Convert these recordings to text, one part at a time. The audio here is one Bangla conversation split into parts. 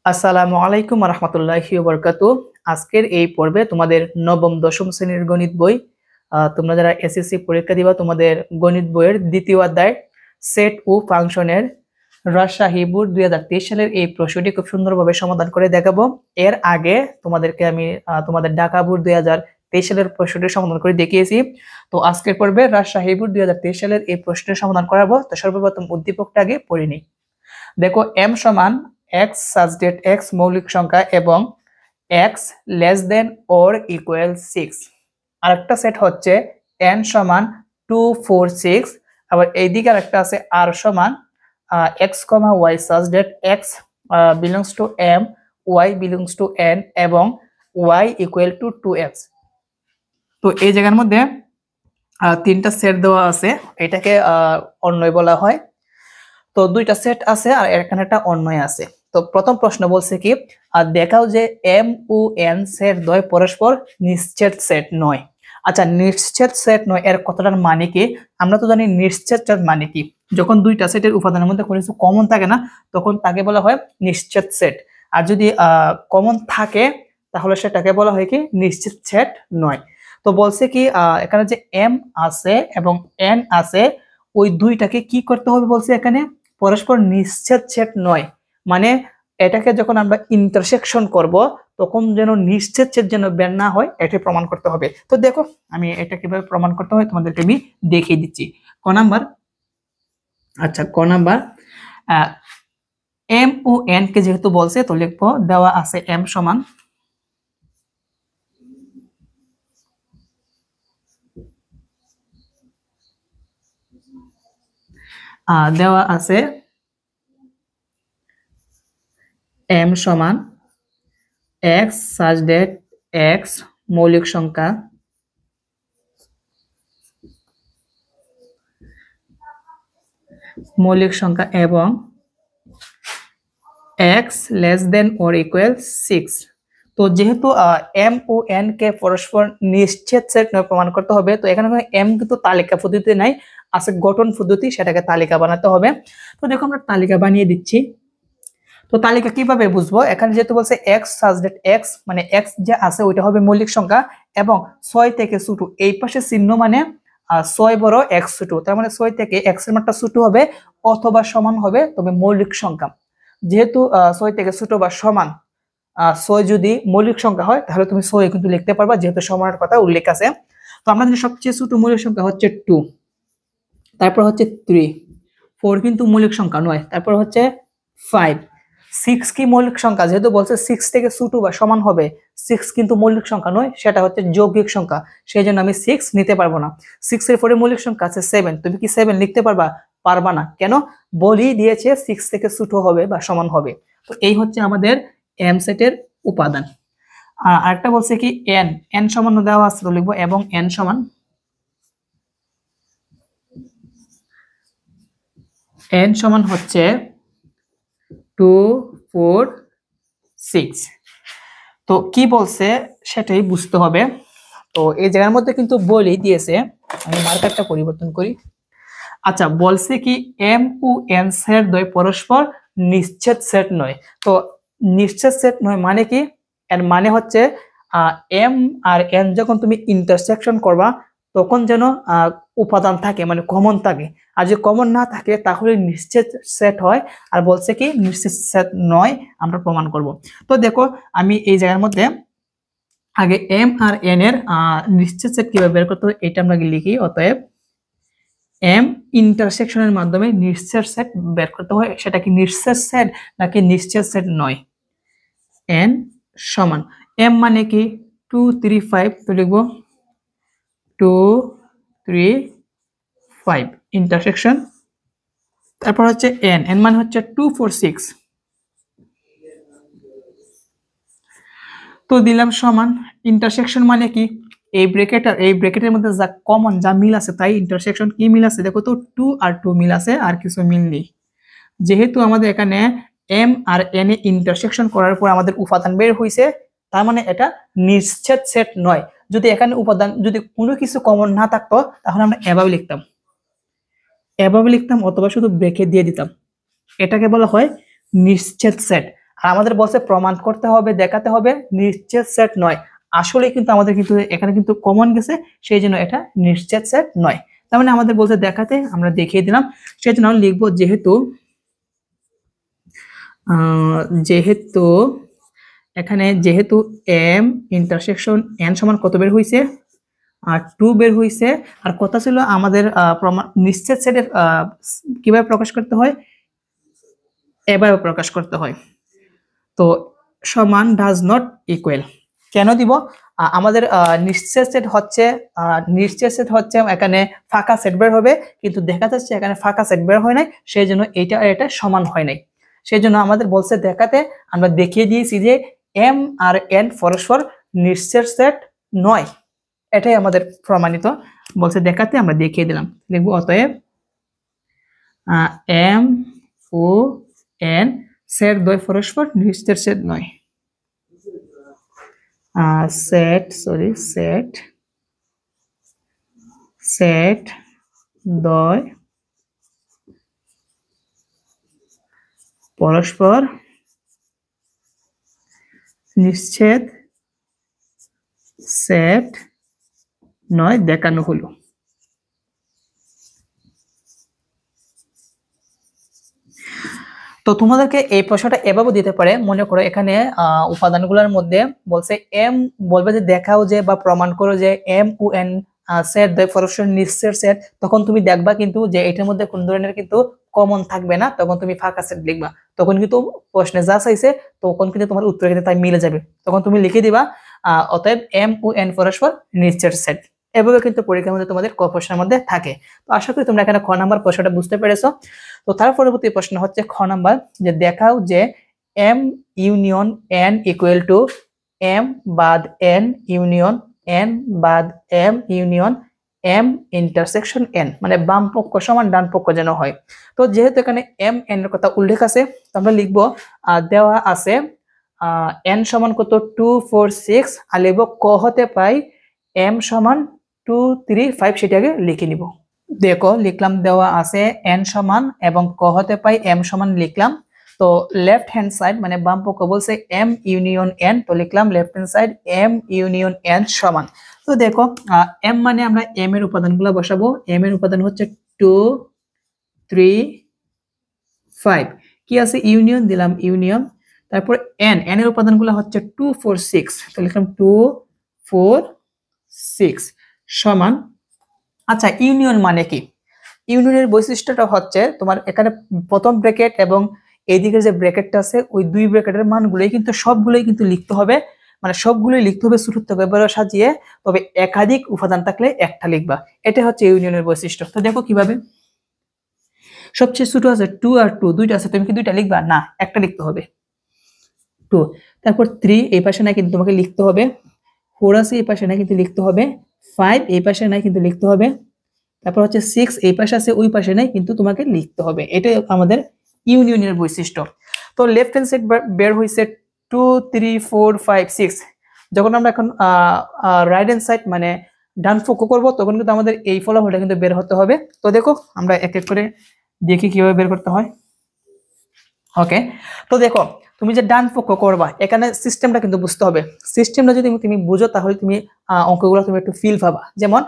আসসালামু আলাইকুম রহমতুল্লাহি ওয়া বারাকাতুহু। আজকের এই পর্বে তোমাদের নবম দশম শ্রেণীর গণিত বই, তোমরা যারা এসএসসি পরীক্ষা দিবা তোমাদের গণিত বইয়ের দ্বিতীয় অধ্যায় সেট ও ফাংশনের রাজশাহী বোর্ড 2023 সালের এই প্রশ্নটি খুব সুন্দরভাবে সমাধান করে দেখাবো। এর আগে তোমাদেরকে আমি তোমাদের ঢাকা বোর্ড 2023 সালের প্রশ্নটি সমাধান করে দেখিয়েছি। তো আজকের পর্বে রাজশাহী বোর্ড 2023 সালের এই প্রশ্নের সমাধান করাবো। তো সর্বপ্রথম উদ্দীপকটা আগে পড়ে নিই। দেখো m সমান x such that x মৌলিক সংখ্যা এবং x less than or equal 6। আরেকটা সেট হচ্ছে n সমান 2 4 6। আবার এইদিকে আরেকটা আছে r সমান x, y such that x belongs to m, y belongs to n এবং y equal to 2x। তো এই জায়গার মধ্যে তিনটা সেট দেওয়া আছে, এটাকে অন্বয় বলা হয়। তো দুইটা সেট আছে আর এখানে একটা অন্বয় আছে। তো প্রথম প্রশ্ন বলছে কি, দেখাও যে m ও n সেট দ্বয় পরস্পর নিশ্চিত সেট নয়। আচ্ছা, নিশ্চিত সেট নয় এর কথাটার মানে কি? আমরা তো জানি নিশ্চিত সেট মানে কি, যখন দুইটা সেটের উপাদানের মধ্যে কোনো কিছু কমন থাকে না তখন তাকে বলা হয় নিশ্চিত সেট। আর যদি কমন থাকে তাহলে সেটাকে বলা হয় কি নিশ্চিত সেট নয়। তো বলছে কি এখানে যে m আছে এবং n আছে, ওই দুইটাকে কি করতে হবে বলছে এখানে পরস্পর নিশ্চিত সেট নয়, মানে এটাকে যখন আমরা ইন্টারসেকশন করব তখন যেন নিশ্চিত সেট যেন বের না হয়, এটা প্রমাণ করতে হবে। তো দেখো আমি এটা কিভাবে প্রমাণ করতে হয় তোমাদেরকে আমি দেখিয়ে দিচ্ছি। ক নাম্বার, আচ্ছা ক নাম্বার, m ও n কে যেহেতু বলছে তো লিখবো দেওয়া আছে m সমান দেওয়া আছে m সমান x such that x মৌলিক সংখ্যা এবং x less than or equal 6। তো যেহেতু m ও n কে পরস্পর নিশ্চিত সেট নয় প্রমাণ করতে হবে, তো এখানে m কিন্তু তালিকা পদ্ধতিতে নাই, আছে গঠন পদ্ধতি, সেটাকে তালিকা বানাতে হবে। তো দেখো আমরা তালিকা বানিয়ে দিচ্ছি। তো তালিকা কিভাবে বুঝবো, এখানে যেহেতু বলছে x such that x মানে x যে আছে ওইটা হবে মৌলিক সংখ্যা এবং 6 থেকে ছোট, এই পাশে চিহ্ন মানে 6 বড় x ছোট, তার মানে 6 থেকে x এর মানটা ছোট হবে অথবা সমান হবে তবে মৌলিক সংখ্যা। যেহেতু 6 থেকে ছোট বা সমান, 6 যদি মৌলিক সংখ্যা হয় তাহলে তুমি 6 কিন্তু লিখতে পারবা যেহেতু সমানের কথা উল্লেখ আছে। তো আমরা জানি সবচেয়ে ছোট মৌলিক সংখ্যা হচ্ছে 2, তারপর হচ্ছে 3, 4 কিন্তু মৌলিক সংখ্যা নয়, তারপর হচ্ছে 5, 6 কি মৌলিক সংখ্যা, যেহেতু বলছে 6 থেকে ছোট বা সমান হবে, 6 কিন্তু মৌলিক সংখ্যা নয়, সেটা হচ্ছে যৌগিক সংখ্যা, সেই জন্য আমি 6 নিতে পারবো না। 6 এর পরে মৌলিক সংখ্যা আছে 7, তুমি কি 7 লিখতে পারবা? পারবা না। কেন? বলেই দিয়েছে 6 থেকে ছোট হবে বা সমান হবে। তো এই হচ্ছে আমাদের m সেটের উপাদান। আর আরেকটা বলছে কি n সমান দেওয়া আছে, লিখবো এবং n সমান হচ্ছে 2 4 6। তো কি বলছে সেটাই বুঝতে হবে। তো এই জায়গার মধ্যে কিন্তু বলেই দিয়েছে, আমি মার্কারটা পরিবর্তন করি। আচ্ছা, বলছে কি m ও n সেট দ্বয় পরস্পর নিশ্চিত সেট নয়। তো নিশ্চিত সেট নয় মানে কি? এর মানে হচ্ছে m আর n যখন তুমি ইন্টারসেকশন করবা তখন যেন উপাদান থাকে, মানে কমন থাকে, আর যদি কমন না থাকে তাহলে নিশ্চিত সেট হয়। আর বলছে কি নিশ্চিত সেট নয় আমরা প্রমাণ করব। তো দেখো আমি এই জায়গার মধ্যে আগে m আর n এর নিশ্চিত সেট কিভাবে বের করতে হয় এটা আমরা লিখি। অতএব m ইন্টারসেকশনের মাধ্যমে নিশ্চিত সেট বের করতে হয়, সেটা কি নিশ্চিত সেট নাকি নিশ্চিত সেট নয়। n সমান m মানে কি 2 3 5, তো লিখবো 2 3 5 ইন্টারসেকশন, তারপর হচ্ছে n মানে হচ্ছে 2 4 6, তো দিলাম সমান ইন্টারসেকশন মানে কি এই ব্র্যাকেট আর এই ব্র্যাকেটের মধ্যে যা কমন যা মিল আছে তাই ইন্টারসেকশন। কি মিল আছে দেখো তো, 2 আর 2 মিল আছে, আর কিছু মিল নেই। যেহেতু আমাদের এখানে m আর n এ ইন্টারসেকশন করার পর আমাদের উপাদান বের হইছে, তার মানে এটা নিশ্চিত সেট নয়। যদি এখানে উপাদান যদি কোনো কিছু কমন না থাকতো তাহলে আমরা এভাবে লিখতাম অথবা শুধু ব্রেকেট দিয়ে দিতাম, এটাকে বলা হয় নিশ্চিত সেট। আর আমাদের বলছে প্রমাণ করতে হবে, দেখাতে হবে নিশ্চিত সেট নয়। আসলে কিন্তু আমাদের কিন্তু এখানে কিন্তু কমন গেছে, সেই জন্য এটা নিশ্চিত সেট নয়। তার মানে আমাদের বলছে দেখাতে, আমরা দেখিয়ে দিলাম। সেই জন্য লিখবো যেহেতু এখানে যেহেতু এম ইন্টারসেকশন এন সমান কত বের হয়েছে, আর 2 বের হয়েছে। আর কথা ছিল আমাদের নিশ্চিত সেটের কিভাবে প্রকাশ করতে হয়, এভাবে প্রকাশ করতে হয়। তো সমান ডাজ নট ইকুয়াল কেন দিব, আমাদের নিশ্চিত সেট হচ্ছে এখানে ফাঁকা সেট বের হবে, কিন্তু দেখা যাচ্ছে এখানে ফাঁকা সেট বের হয় নাই, সেই জন্য এইটা আর এটা সমান হয় নাই। সেই জন্য আমাদের বলছে দেখাতে, আমরা দেখিয়ে দিয়েছি যে এম আর এন পরস্পর নিশ্চিত সেট নয়, এটাই আমাদের প্রমাণিত। বলছে দেখাতে, আমরা দেখিয়ে দিলাম। লিখবো অতএব এম ও এন সেট দ্বয় পরস্পর নিশ্চিত সেট নয়। সেট দ্বয় পরস্পর নিশ্চিত সেট নয় দেখানো হলো। তো তোমাদেরকে এই প্রশ্নটা এভাবে দিতে পারে, মনে করো এখানে উপাদানগুলোর মধ্যে বলছে এম, বলবে যে দেখাও যে বা প্রমাণ করো যে এম ও এন সেট দ্বয় পরস্পর নিশ্চিত সেট, তখন তুমি দেখবা কিন্তু যে এটার মধ্যে কোন ধরনের কিন্তু কমন থাকবে না, তখন তুমি ফাঁকা সেট লিখবা। তখন কিন্তু প্রশ্নে যা চাইছে তখন কিন্তু তোমার উত্তর কিন্তু তাই মিলে যাবে। তখন তুমি লিখে দিবা অতএব এম ও এন পরস্পর নিশ্চিত সেট। এভাবে কিন্তু পরীক্ষার মধ্যে তোমাদের ক প্রশ্নের মধ্যে থাকে। তো আশা করি তোমরা এখানে খ নাম্বার প্রশ্নটা বুঝতে পেরেছো। তো তার পরবর্তী প্রশ্ন হচ্ছে খ নাম্বার, যে দেখাও যে M union N equal to M বাদ এন ইউনিয়ন এন বাদ M union M intersection N, মানে বাম পক্ষ সমান ডান পক্ষ যেন হয়। তো যেহেতু এখানে এম এন এর কথা উল্লেখ আছে, তো আমরা লিখবো দেওয়া আছে এন সমান কত 2 4 6, আর লিখবো ক হতে পাই এম সমান 2 3 5, সেটাকে লিখে নিব। দেখো লিখলাম দেওয়া আছে এন সমান এবং ক হতে পাই এম সমান লিখলাম। তো লেফট হ্যান্ড সাইড মানে বাম পক্ষ বলছে এম ইউনিয়ন এন, তো লিখলাম left hand side M union N সমান। তো দেখো এম মানে আমরা এম এর উপাদানগুলো বসাবো। এম এর উপাদান হচ্ছে 2 3 5, কি আছে ইউনিয়ন দিলাম ইউনিয়ন। তারপর এন, এন এর উপাদানগুলো হচ্ছে 2 4 6, তো লিখলাম 2 4 6 সমান। আচ্ছা ইউনিয়ন মানে কি? ইউনিয়নের বৈশিষ্ট্যটা হচ্ছে তোমার এখানে প্রথম ব্র্যাকেট এবং এইদিকে যে ব্র্যাকেটটা আছে, ওই দুই ব্র্যাকেটের মানগুলোই কিন্তু সবগুলোই কিন্তু লিখতে হবে, মানে সবগুলোই লিখতে হবে ছোট থেকে বড় সাজিয়ে, তবে একাধিক উপাদান থাকলে একটা লিখবা। এটা হচ্ছে ইউনিয়নের বৈশিষ্ট্য। তো দেখো কিভাবে, সবচেয়ে ছোট আছে 2 আর 2 দুইটা আছে, তুমি কি দুইটা লিখবা? না, একটা লিখতে হবে 2। তারপর 3 এই পাশে না কিন্তু তোমাকে লিখতে হবে, 4 আছে এই পাশে না কিন্তু লিখতে হবে, 5 এই পাশে নাই কিন্তু লিখতে হবে, তারপর হচ্ছে 6 এই পাশে আছে ওই পাশে নাই কিন্তু তোমাকে লিখতে হবে। এটাই আমাদের ইউনিয়নের বৈশিষ্ট্য। তো লেফট হ্যান্ড সাইড বের হইছে 2 3 4 5 6, যখন আমরা এখন রাইট হ্যান্ড সাইড মানে ডান পক্ষ করব, তখন কিন্তু আমাদের এই ফলাফলটা কিন্তু বের হতে হবে। তো দেখো আমরা এক এক করে দেখি কিভাবে বের করতে হয়। ওকে, তো দেখো তুমি যে ডান পক্ষ করবা, এখানে সিস্টেমটা কিন্তু বুঝতে হবে। সিস্টেমটা যদি তুমি বুঝো তাহলে তুমি অঙ্কগুলো তুমি একটু ফিল পাবা। যেমন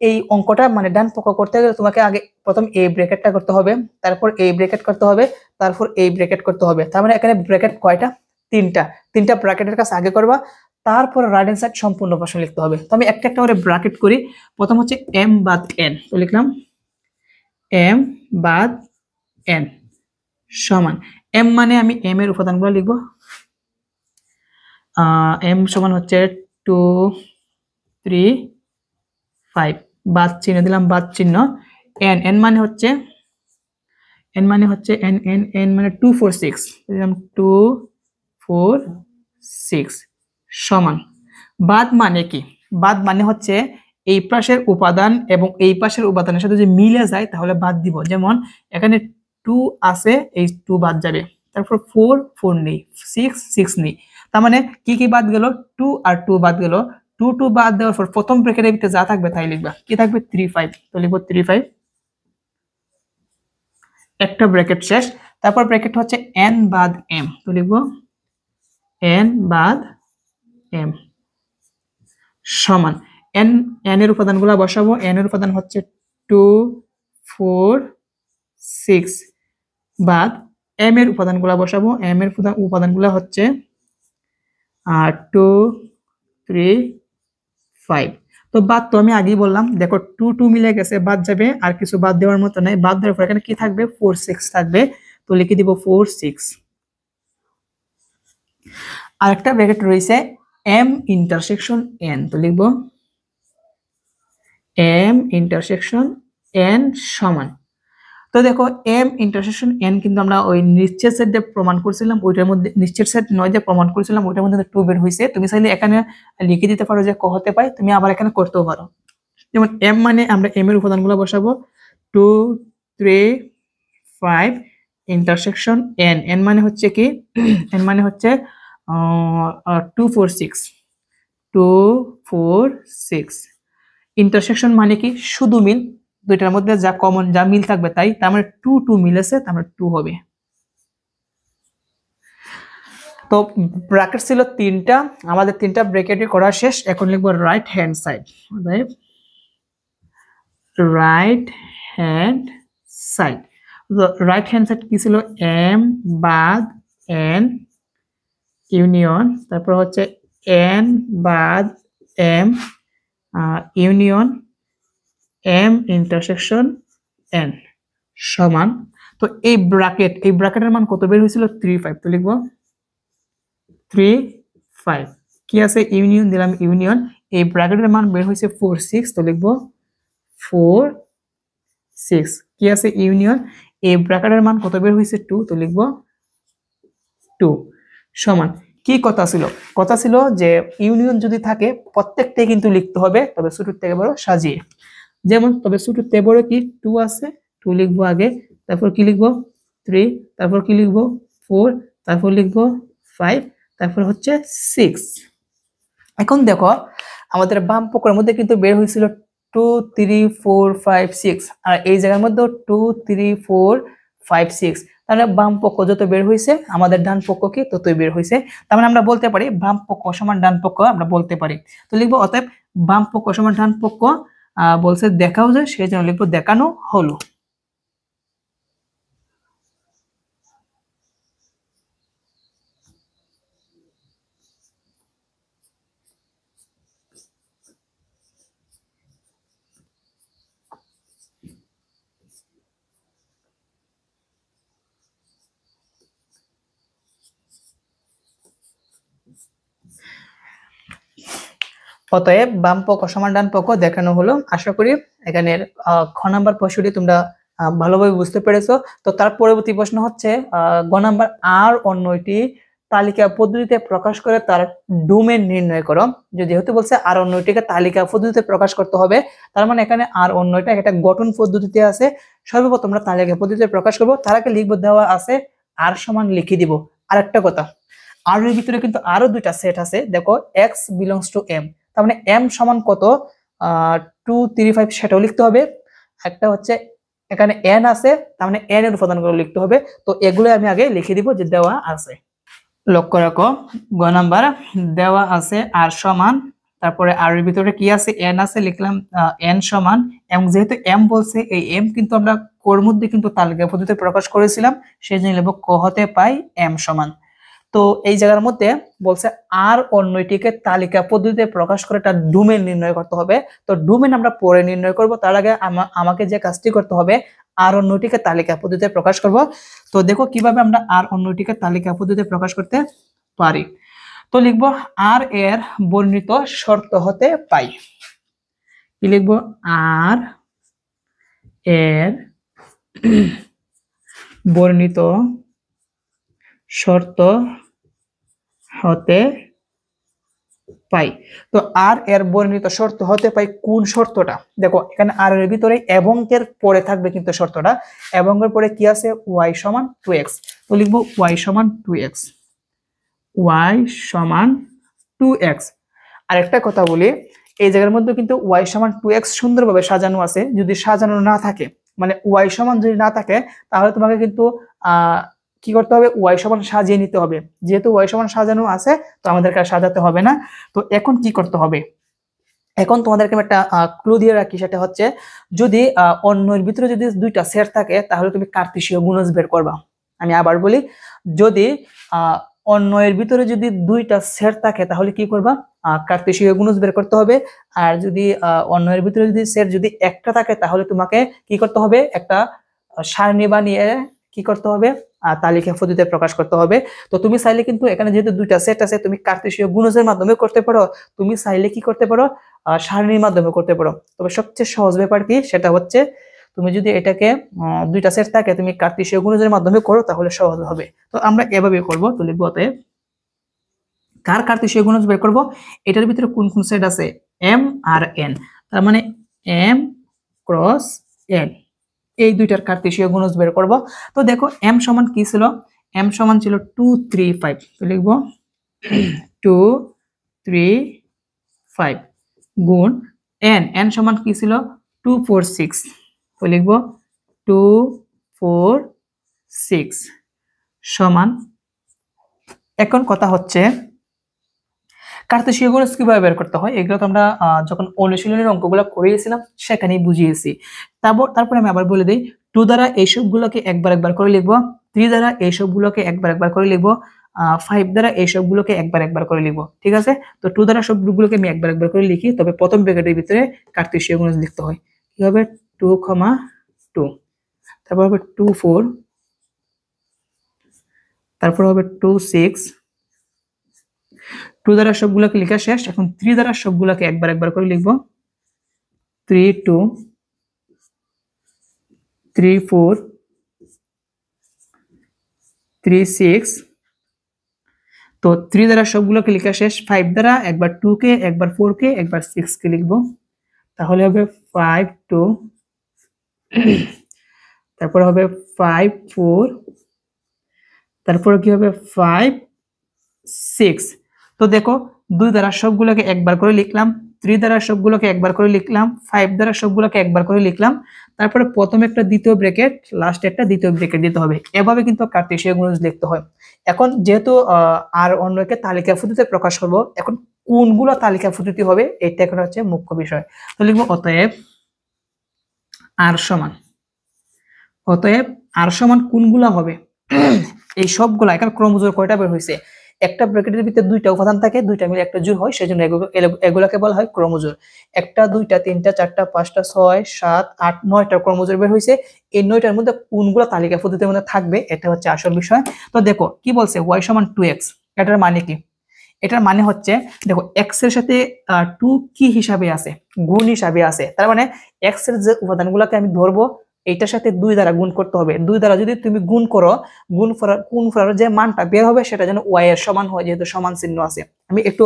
এই অঙ্কটা মানে ডান পক্ষ করতে গেলে তোমাকে আগে প্রথম এই ব্র্যাকেটটা করতে হবে, তারপর এই ব্র্যাকেট করতে হবে, তারপর এই ব্র্যাকেট করতে হবে। তার মানে এখানে ব্র্যাকেট কয়টা? তিনটা ব্র্যাকেটের কাছে আগে করবা, তারপর রাইট হ্যান্ড সাইড সম্পূর্ণ প্রশ্ন লিখতে হবে। তো আমি একটা একটা করে ব্র্যাকেট করি। প্রথম হচ্ছে এম বাদ এন, তো লিখলাম এম বাদ এন সমান এম, মানে আমি এম এর উপাদানগুলো লিখবো। এম সমান হচ্ছে 2 3 5, বাদ চিহ্ন দিলাম, বাদ চিহ্ন। এন, এন মানে হচ্ছে এন মানে 2 4 6 দিলাম, 2 4 6 সমান। বাদ মানে কি? বাদ মানে হচ্ছে এই পাশের উপাদান এবং এই পাশের উপাদানের সাথে যদি মিলে যায় তাহলে বাদ দিব। যেমন এখানে 2 আছে, এই 2 বাদ যাবে, তারপর 4 4 নেই, 6 6 নেই। তার মানে কি কি বাদ গেল? 2 আর 2 বাদ গেল। 2 2 বাদ দেওয়ার পর প্রথম ব্র্যাকেটের ভিতরে যা থাকবে তাই লিখবা। কি থাকবে? 3 5, তো লিখবো 3 5, একটা ব্র্যাকেট শেষ। তারপর ব্র্যাকেট হচ্ছে n বাদ m, তো লিখবো এন বাদ এম সমান এন এর উপাদানগুলো বসাবো। এন এর উপাদান হচ্ছে 2 4 6 বাদ এম এর উপাদানগুলো বসাবো। এম এর উপাদানগুলো হচ্ছে 2 3 5। তো বাদ তো আমি আগেই বললাম, দেখো 2 2 মিলে গেছে, বাদ যাবে, আর কিছু বাদ দেওয়ার মতো নাই। বাদ দেওয়ার পর এখানে কি থাকবে? 4 6 থাকবে। তো লিখে দিব 4 6। আরেকটা ব্র্যাকেট রয়েছে এম ইন্টারসেকশন এন। তো লিখব এম ইন্টারসেকশন এন সমান, তো দেখো এম ইন্টারসেকশন এন কিন্তু আমরা ওই নিচের সেট দিয়ে প্রমাণ করছিলাম, ওইটার মধ্যে নিচের সেট নয় দিয়ে প্রমাণ করছিলাম, ওইটার মধ্যে 2 বের হয়েছে। তুমি চাইলে এখানে লিখে দিতে পারো যে ক হতে পাই, তুমি আবার এখানে করতেও পারো। যেমন এম মানে আমরা এম এর উপাদানগুলো বসাবো 2 3 5 ইন্টারসেকশন এন। এন মানে হচ্ছে কি? এন মানে হচ্ছে 2 4 6 2 4 6। ইন্টারসেকশন মানে কি? শুধু মিল, দুইটার মধ্যে যা কমন যা মিল থাকবে তাই। তার মানে 2 2 মিলেছে, তার মানে 2 হবে। তো ব্র্যাকেট ছিল 3টা, আমাদের 3টা ব্র্যাকেটই করা শেষ। এখন লিখবো right hand side. Right hand side, right hand side কি ছিল? এম বাদ এন ইউনিয়ন, তারপর হচ্ছে এন বাদ M union M intersection N সমান। তো এই ব্র্যাকেটের মান কত বের হয়েছিল? 3 5। তো লিখবো 3 5 কি আছে? ইউনিয়ন দিলাম ইউনিয়ন, এই ব্র্যাকেটের মান বের হয়েছে 4 6। তো লিখবো 4 6 কি আছে? ইউনিয়ন, এই ব্র্যাকেটের মান কত বের হয়েছে? 2। তো লিখবো 2 সমান। কি কথা ছিল? কথা ছিল যে ইউনিয়ন যদি থাকে প্রত্যেকটাই কিন্তু লিখতে হবে, তবে ছোট থেকে বড় সাজিয়ে। যেমন তবে ছোট থেকে বড় কি? 2 আছে, 2 লিখবো আগে, তারপর কি লিখবো? 3, তারপর কি লিখবো? 4, তারপর লিখবো 5, তারপর হচ্ছে 6। এখন দেখো আমাদের বাম পক্ষের মধ্যে কিন্তু বের হয়েছিল 2 3 4 5 6, আর এই জায়গার মধ্যে 2 3 4 5 6। তাহলে বাম পক্ষ যত বের হয়েছে আমাদের ডান পক্ষ কি ততই বের হয়েছে। তার মানে আমরা বলতে পারি বাম পক্ষ সমান ডান পক্ষ, আমরা বলতে পারি। তো লিখবো অতএব বাম পক্ষ সমান ডান পক্ষ বলছে দেখাও যায়, সেই জন্য লিখবো দেখানো হলো। অতএব বাম পক্ষ সমান ডান পক্ষ দেখানো হলো। আশা করি এখানের খ নাম্বার প্রশ্নটি তোমরা ভালোভাবে বুঝতে পেরেছো। তো তার পরবর্তী প্রশ্ন হচ্ছে গ নাম্বার, আর অন্যটি তালিকা পদ্ধতিতে প্রকাশ করে তার ডোমেন নির্ণয় করো। যেহেতু বলছে আর অন্যটিকে তালিকা পদ্ধতিতে প্রকাশ করতে হবে, তার মানে এখানে আর অন্যটা একটা গঠন পদ্ধতিতে আছে। সর্বপ্রথম আমরা তালিকা পদ্ধতিতে প্রকাশ করব, তার আগে লিখবো দেওয়া আছে আর সমান লিখে দিব। আর একটা কথা, আর এর ভিতরে কিন্তু আরো দুইটা সেট আছে। দেখো x বিলংস টু m, তার মানে m সমান কত 2 3 5 সেটাও লিখতে হবে। একটা হচ্ছে এখানে n আছে, তার মানে n এর উপাদানগুলো লিখতে হবে। তো এগুলো আমি আগে লিখে দিব যে দেওয়া আছে। লক্ষ্য রাখো গ নাম্বার দেওয়া আছে আর সমান, তারপরে আর এর ভিতরে কি আছে? n আছে, লিখলাম n সমান। এবং যেহেতু m বলছে, এই m কিন্তু আমরা কোর মধ্যে কিন্তু তালিকা পদ্ধতিতে প্রকাশ করেছিলাম, সেই জন্য লিখব ক হতে পাই m সমান। তো এই জায়গার মধ্যে বলছে আর অন্যটিকে তালিকা পদ্ধতিতে প্রকাশ করে তার ডোমেন নির্ণয় করতে হবে। তো ডোমেন আমরা পরে নির্ণয় করব, তার আগে আমাকে যে কাজটি করতে হবে আর অন্যটিকে তালিকা পদ্ধতিতে প্রকাশ করব। তো দেখো কিভাবে আমরা আর অন্যটিকে তালিকা পদ্ধতিতে প্রকাশ করতে পারি। তো লিখবো আর এর বর্ণিত শর্ত হতে পাই। কি লিখবো? আর এর বর্ণিত শর্ত হতে পাই। তো আর এর বর্ণিত শর্ত হতে পাই কোন শর্তটা? দেখো এখানে আর এর ভিতরে এবং এর পরে থাকবে কিন্তু শর্তটা, এবং এর পরে কি আছে? y সমান 2x। তো লিখবো y সমান 2x, y সমান 2x। আর একটা কথা বলি, এই জায়গার মধ্যে কিন্তু y সমান 2x সুন্দরভাবে সাজানো আছে। যদি সাজানো না থাকে, মানে y সমান যদি না থাকে, তাহলে তোমাকে কিন্তু কি করতে হবে, ওয়াই সমান সাজিয়ে নিতে হবে। যেহেতু ওয়াই সমান সাজানো আছে তো আমাদেরকে আর সাজাতে হবে না। তো এখন কি করতে হবে, এখন তোমাদেরকে আমি একটা ক্লু দিয়ে রাখি, সেটা হচ্ছে যদি অন্যের ভিতরে যদি দুইটা সেট থাকে তাহলে তুমি কার্তেশীয় গুণজ বের করবা। আমি আবার বলি, যদি অন্যের ভিতরে যদি দুইটা সেট থাকে তাহলে কি করবা, কার্তেশীয় গুণজ বের করতে হবে। আর যদি অন্যের ভিতরে যদি সেট যদি একটা থাকে তাহলে তোমাকে কি করতে হবে, একটা সারণী বানিয়ে কি করতে হবে, তালিকা পদ্ধতিতে প্রকাশ করতে হবে। তো তুমি চাইলে কিন্তু এখানে যেহেতু দুইটা সেট আছে তুমি কার্তেশীয় গুণজের মাধ্যমে করতে পারো, তুমি চাইলে কি করতে পারো, সারণীর মাধ্যমে করতে পারো। তবে সবচেয়ে সহজ ব্যাপার কি, সেটা হচ্ছে তুমি যদি এটাকে দুইটা সেট থাকে তুমি কার্তেশীয় গুণজের মাধ্যমে করো তাহলে সহজ হবে। তো আমরা এভাবে করব। তো লিখবো অতএব কার কার্তেশীয় গুণজ বের করব, এটার ভিতরে কোন কোন সেট আছে, এম আর এন, তার মানে এম ক্রস এন, এই দুইটার কার্তেশীয় গুণজ বের করব। তো দেখো এম সমান কি ছিল, এম সমান ছিল 2 3 5, তো লিখব 2 3 5 গুণ এন, এন সমান কি ছিল 2 4 6, তো লিখব 2 4 6 সমান। এখন কথা হচ্ছে কার্তেশীয় গুণজ কিভাবে বের করতে হয়, এগুলো তো আমরা যখন অনুশীলনের অঙ্কগুলো করিয়েছিলাম সেখানেই বুঝিয়েছি। তারপরে আমি আবার বলে দিই, 2 দ্বারা এই সবগুলোকে একবার একবার করে লিখবো, 3 দ্বারা এই সবগুলোকে একবার একবার করে লিখবো, 5 দ্বারা এই সবগুলোকে একবার একবার করে লিখবো। ঠিক আছে, তো 2 দ্বারা সবগুলোকে আমি একবার একবার করে লিখি, তবে প্রথম ব্র্যাকেটের ভিতরে কার্তেশীয় গুণজ লিখতে হয়। কি হবে 2, 2, তারপর হবে 2 4, তারপর হবে 2 6, 2 দ্বারা সবগুলোকে লেখা শেষ। এখন 3 দ্বারা সবগুলোকে একবার একবার করে লিখবো, 3 2, 3 4, 3 6, তো 3 দ্বারা সবগুলোকে লেখা শেষ। 5 দ্বারা একবার 2 কে, একবার 4 কে, একবার 6 কে লিখবো, তাহলে হবে 5 2, তারপর হবে 5 4, তারপর কি হবে 5 6। তো দেখো 2 দ্বারা সবগুলোকে একবার করে লিখলাম, 3 দ্বারা সবগুলোকে একবার করে লিখলাম, 5 দ্বারা সবগুলোকে একবার করে লিখলাম, তারপরে প্রথম একটা দ্বিতীয় ব্র্যাকেট, লাস্ট একটা দ্বিতীয় ব্র্যাকেট দিতে হবে। এভাবে কিন্তু কার্তেশীয় গুণজ লিখতে হয়। এখন যেহেতু আর অন্যকে তালিকা পদ্ধতিতে প্রকাশ করব, এখন কোনগুলো তালিকা পদ্ধতি হবে এটা এখন হচ্ছে মুখ্য বিষয়। তো লিখবো অতএব আর সমান, অতএব আর সমান কোনগুলা হবে, এই সবগুলা। এখানে ক্রমজোড় কয়টা বের হয়েছে, একটা ব্র্যাকেটের ভিতরে দুইটা উপাদান থাকে, দুইটা মিলে একটা জোড় হয়, সেজন্য এগুলাকে বলা হয় ক্রমজোড়। একটা দুইটা তিনটা চারটা পাঁচটা 6 7 8 9টা ক্রমজোড় বের হয়েছে। এই 9টার মধ্যে কোনগুলো তালিকা পদ্ধতির মধ্যে থাকবে এটা হচ্ছে আসল বিষয়। তো দেখো কি বলছে, y সমান 2x, এটার মানে কি, এটার মানে হচ্ছে দেখো x এর সাথে 2 কি হিসাবে আছে, গুণ হিসাবে আছে। তার মানে x এর যে উপাদানগুলোকে আমি ধরবো এইটার সাথে 2 দ্বারা গুণ করতে হবে। 2 দ্বারা যদি তুমি গুণ করো, গুণ করার যে মানটা বের হবে সেটা যেন y এর সমান হয়, যেহেতু সমান চিহ্ন আছে। আমি একটু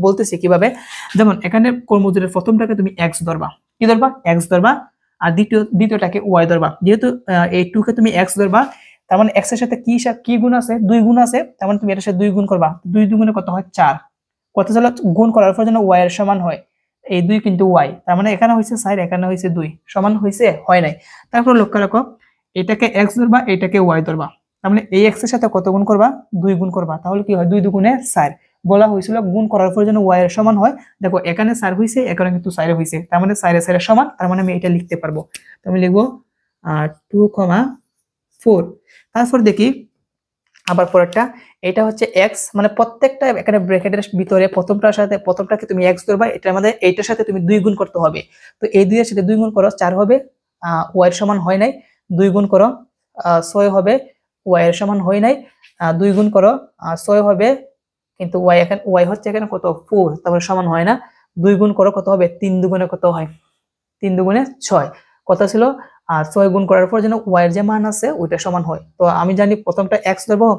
বলতেছি কিভাবে। যেমন এখানে কর্মজোড়ের প্রথমটাকে তুমি x ধরবা, কি ধরবা, x ধরবা, আর দ্বিতীয়টাকে y ধরবা। যেহেতু এই 2 কে তুমি x ধরবা, তার মানে x এর সাথে কি গুণ আছে, 2 গুণ আছে, তার মানে তুমি এটার সাথে 2 গুণ করবা। 2 দুগুণে কত হয় 4, কত চলো গুণ করার পর যেন y এর সমান হয়, এই 2 কিন্তু y, তার মানে এখানে হইছে 4, এখানে হইছে 2, সমান হইছে, হয় নাই। তারপর লক্ষ্য রাখো এটাকে x ধরবা, এটাকে y ধরবা, তার মানে এই x এর সাথে কত গুণ করবা, 2 গুণ করবা, তাহলে কি হয় 2 দুগুণে 4। বলা হয়েছিল গুণ করার পর যেন y এর সমান হয়, দেখো এখানে 4 হইছে, এখানে কিন্তু 4 হইছে, তার মানে 4 এর সমান, তার মানে আমি এটা লিখতে পারবো। তো আমি লিখবো 2, 4। তারপর দেখি আবার পরেরটা, এটা হচ্ছে x, মানে প্রত্যেকটা এখানে ব্র্যাকেটের ভিতরে প্রথমটাকে তুমি x ধরবা, এটার মধ্যে এইটার সাথে তুমি 2 গুণ করতে হবে। তো এই 2 এর সাথে 2 গুণ করো 4 হবে, y এর সমান হয় নাই, 2 গুণ করো 6 হবে, y এর সমান হয় নাই, 2 গুণ করো 6 হবে, কিন্তু y হচ্ছে এখানে কত 4, তারপরে সমান হয় না। 2 গুণ করো কত হবে, 3 দুগুণে কত হয়, 3 দুগুণে 6, কত ছিল 6 গুণ করার পর যেন y এর যে মান আছে ওইটা সমান হয়। তো আমি জানি প্রথমটা x ধরবো,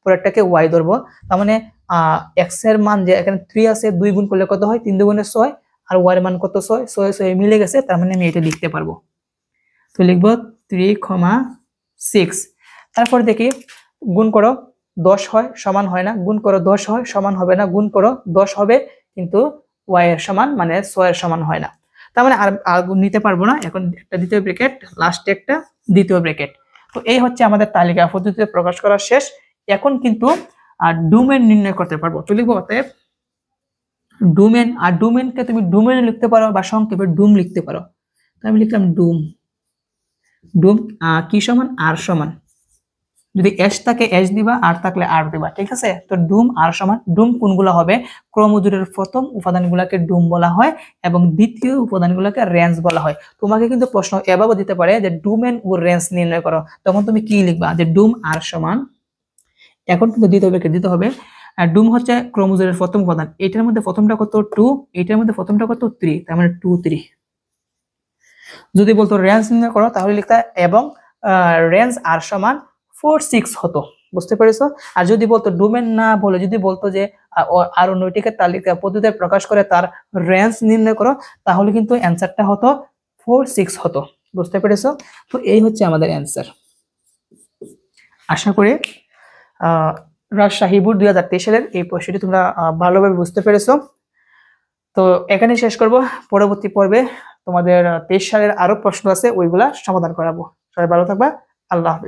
পরেরটাকে y ধরবো, তার মানে x এর মান যে এখানে 3 আছে, 2 গুণ করলে কত হয়, 3 দুগুণে 6, আর y এর মান কত 6, 6 মিলে গেছে, তার মানে আমি এটা লিখতে পারবো। তো লিখবো 3, 6। তারপর দেখি গুণ করো 10 হয়, সমান হয় না, গুণ করো 10 হয়, সমান হবে না, গুণ করো 10 হবে, কিন্তু y এর সমান মানে 6 এর সমান হয় না। তার মানে আর গুণ নিতে পারবো না। এখন একটা দ্বিতীয় ব্র্যাকেট, লাস্টে একটা দ্বিতীয় ব্র্যাকেট। তো তো এই হচ্ছে আমাদের তালিকা পদ্ধতিতে প্রকাশ করা শেষ। এখন কিন্তু ডোমেন নির্ণয় করতে পারবো। তো লিখবো অতএব ডোমেন, আর ডোমেনকে তুমি ডোমেন লিখতে পারো বা সংক্ষেপে ডুম লিখতে পারো। তো আমি লিখলাম ডুম। ডুম কি সমান আর সমান, যদি এস থাকে এস দিবা, আর থাকলে আর দিবা, ঠিক আছে। তো ডুম আর সমান, ডুম কোনগুলো হবে, ক্রমজোড়ের প্রথম উপাদানগুলোকে ডুম বলা হয় এবং দ্বিতীয় উপাদানগুলোকে রেঞ্জ বলা হয়। তোমাকে কিন্তু প্রশ্ন এভাবে দিতে পারে যে ডোমেন ও রেঞ্জ নির্ণয় করো, তখন তুমি কি লিখবা, যে ডুম আর সমান, এখন কিন্তু দিতে হবে ডুম হচ্ছে ক্রমজোড়ের প্রথম উপাদান, এটার মধ্যে প্রথমটা কত 2, এটার মধ্যে প্রথমটা কত 3, তার মানে 2 3। যদি বলতো রেঞ্জ নির্ণয় করো তাহলে লিখতা এবং রেঞ্জ আর সমান 4 6 হতো, বুঝতে পেরেছো। আর যদি বলতো ডোমেন না বলে যদি বলতো যে আরো নৈতিকের তালিকা পদ্ধতিতে প্রকাশ করে তার রেঞ্জ নির্ণয় করো, তাহলে কিন্তু অ্যান্সারটা হতো 4 6 হতো, বুঝতে পেরেছো। তো এই হচ্ছে আমাদের অ্যান্সার। আশা করি রাজশাহী বোর্ড 2023 সালের এই প্রশ্নটি তোমরা ভালোভাবে বুঝতে পেরেছো। তো এখানে শেষ করব, পরবর্তী পর্বে তোমাদের 23 সালের আরো প্রশ্ন আছে, ওইগুলা সমাধান করাবো। সবাই ভালো থাকবা, আল্লাহ হাফেজ।